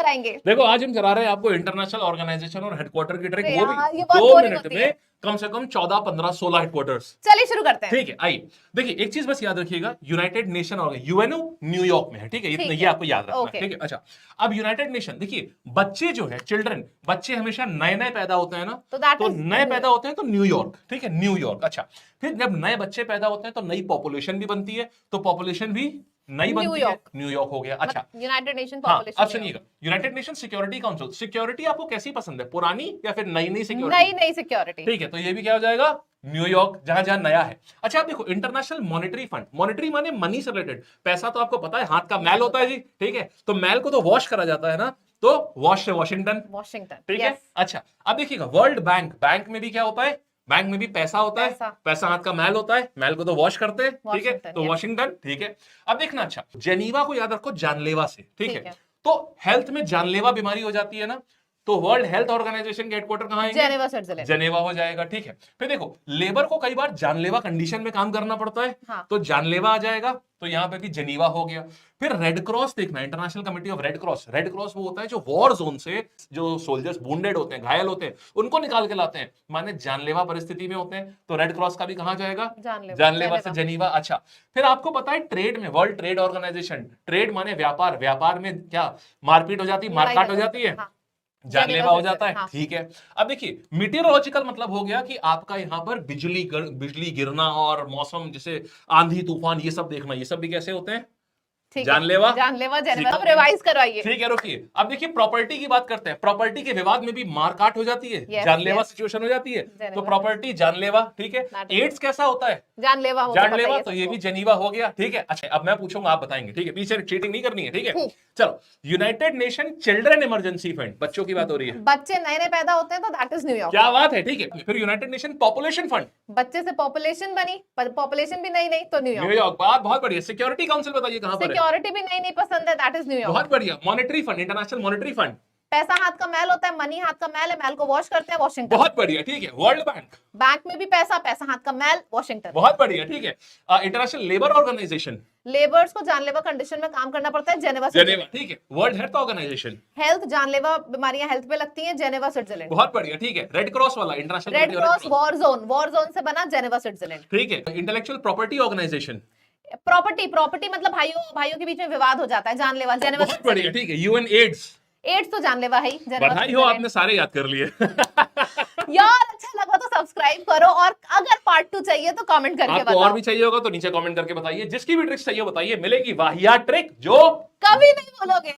कराएंगे? देखो आज हम करा रहे हैं आपको इंटरनेशनल ऑर्गेनाइजेशन और हेडक्वार्टर की ट्रिक, अरे वो यार, भी ये बहुत 2 boring मिनट होती में है। कम से कम 14, 15, 16 हेडक्वार्टर्स। चलिए शुरू करते हैं। ठीक है, आइए देखिए एक चीज बस याद रखिएगा, यूनाइटेड नेशन और यूएनओ न्यूयॉर्क में है, ठीक है, इतना ठीक ये है, आपको याद रखना है, ओके। ठीक है। अच्छा, अब यूनाइटेड नेशन देखिए, बच्चे जो है चिल्ड्रन, बच्चे हमेशा नए नए पैदा होते हैं ना, तो that तो is नए पैदा होते हैं तो न्यूयॉर्क, ठीक है, न्यूयॉर्क। अच्छा, फिर जब नए बच्चे पैदा होते हैं तो नई पॉपुलेशन भी बनती है, तो पॉपुलेशन भी नई बनती है, न्यूयॉर्क। न्यूयॉर्क हो गया। अच्छा, यूनाइटेड नेशन हाँ, पॉपुलेशन। अब सुनिएगा, United nation security council, security आपको कैसी पसंद है, पुरानी या फिर नई नई सिक्योरिटी? नई नई सिक्योरिटी। ठीक है, तो ये भी क्या हो जाएगा, न्यूयॉर्क, जहां जहां नया है। अच्छा, आप देखो इंटरनेशनल मॉनेटरी फंड, मॉनेटरी माने मनी से रिलेटेड, पैसा तो आपको पता है हाथ का मैल होता है जी, ठीक है, तो मैल को तो वॉश करा जाता है ना, तो वॉश से वॉशिंगटन, वॉशिंगटन, ठीक है। अच्छा, अब देखिएगा वर्ल्ड बैंक, बैंक में भी क्या होता है, बैंक में भी पैसा होता है, पैसा हाथ का मैल होता है, मैल को तो वॉश करते हैं, ठीक है, तो वॉशिंगटन, ठीक है। अब देखना, अच्छा जेनीवा को याद रखो जानलेवा से, ठीक है, तो हेल्थ में जानलेवा बीमारी हो जाती है ना, तो वर्ल्ड हेल्थ ऑर्गेनाइजेशन के हेडक्वार्टर कहां आएंगे, जेनेवा, स्विट्जरलैंड, जेनेवा हो जाएगा, ठीक है। फिर देखो लेबर को कई बार जानलेवा कंडीशन में काम करना पड़ता है, हाँ। तो जानलेवा आ जाएगा, तो यहां पे भी जेनीवा हो गया। फिर रेड क्रॉस देखना, international committee of red cross, red cross वो होता है जो वॉर जोन से जो सोल्जर्स वुंडेड होते हैं, घायल होते हैं, उनको निकाल के लाते हैं, माने जानलेवा परिस्थिति में होते हैं, तो रेड क्रॉस का भी कहां जाएगा, जानलेवा से जेनीवा। अच्छा, फिर आपको पता है ट्रेड में वर्ल्ड ट्रेड ऑर्गेनाइजेशन, ट्रेड माने व्यापार, व्यापार में क्या मारपीट हो जाती है, मारकाट हो जाती है, जानलेवा हो जाता है, हाँ। ठीक है। अब देखिए मीटेरोलॉजिकल मतलब हो गया कि आपका यहां पर बिजली गिरना और मौसम जैसे आंधी तूफान ये सब देखना, ये सब भी कैसे होते हैं, जानलेवा, जानलेवा, जेनेवा। अब रिवाइज करवाइए। ठीक है, रुकिए। अब देखिए प्रॉपर्टी की बात करते हैं, प्रॉपर्टी के विवाद में भी मारकाट हो जाती है, जानलेवा सिचुएशन हो जाती है, तो प्रॉपर्टी जानलेवा, ठीक है। एड्स कैसा होता है, जानलेवा, जानलेवा, तो ये भी जेनीवा हो गया, ठीक है। अच्छा, अब मैं पूछूंगा आप बताएंगे, ठीक है, पीछे चीटिंग नहीं करनी है, ठीक है। चलो, United nation children emergency fund, बच्चों की बात हो रही है, बच्चे नए नए पैदा होते हैं तो दैट इज न्यूयॉर्क, क्या बात है, ठीक है। फिर यूनाइटेड नेशन पॉपुलेशन फंड, बच्चे से पॉपुलेशन बनी, पॉपुलेशन भी नई नई, तो न्यूयॉर्क, न्यूयॉर्क, बात बहुत बढ़िया। सिक्योरिटी काउंसिल बताइए कहां पर है, सिक्योरिटी भी नई नई पसंद है, दैट इज न्यूयॉर्क, बहुत बढ़िया। Monetary fund, international monetary fund, पैसा हाथ का मैल होता है, मनी हाथ का मैल है, मैल को वॉश करते हैं, वॉशिंगटन, बहुत बढ़िया, ठीक है। वर्ल्ड बैंक, बैंक में भी पैसा, पैसा हाथ का मैल, वॉशिंगटन, बहुत बढ़िया, ठीक है। इंटरनेशनल लेबर ऑर्गेनाइजेशन, लेबर्स को जानलेवा कंडीशन में काम करना पड़ता है, जेनेवा, जेनेवा, ठीक है। वर्ल्ड हेल्थ ऑर्गेनाइजेशन, हेल्थ, जानलेवा बीमारियां हेल्थ पे लगती हैं, जेनेवा, स्विट्जरलैंड, बहुत बढ़िया, ठीक है। रेड क्रॉस वाला, international red cross, war zone से बना, जेनेवा, स्विट्जरलैंड, ठीक है। इंटेलेक्चुअल प्रॉपर्टी ऑर्गेनाइजेशन, प्रॉपर्टी मतलब भाइयों के बीच में विवाद हो जाता है, जानलेवा, जेनेवा, बहुत बढ़िया, ठीक है। यूएन एड्स, एड्स तो जानलेवा है ही, बधाई हो, आपने सारे याद कर लिए। यार अच्छा लगा तो सब्सक्राइब करो, और अगर पार्ट 2 चाहिए तो कमेंट करके आपको बताओ, और भी चाहिए होगा तो नीचे कमेंट करके बताइए, जिसकी भी ट्रिक्स चाहिए बताइए, मिलेगी वाहियात ट्रिक जो कभी नहीं भूलोगे।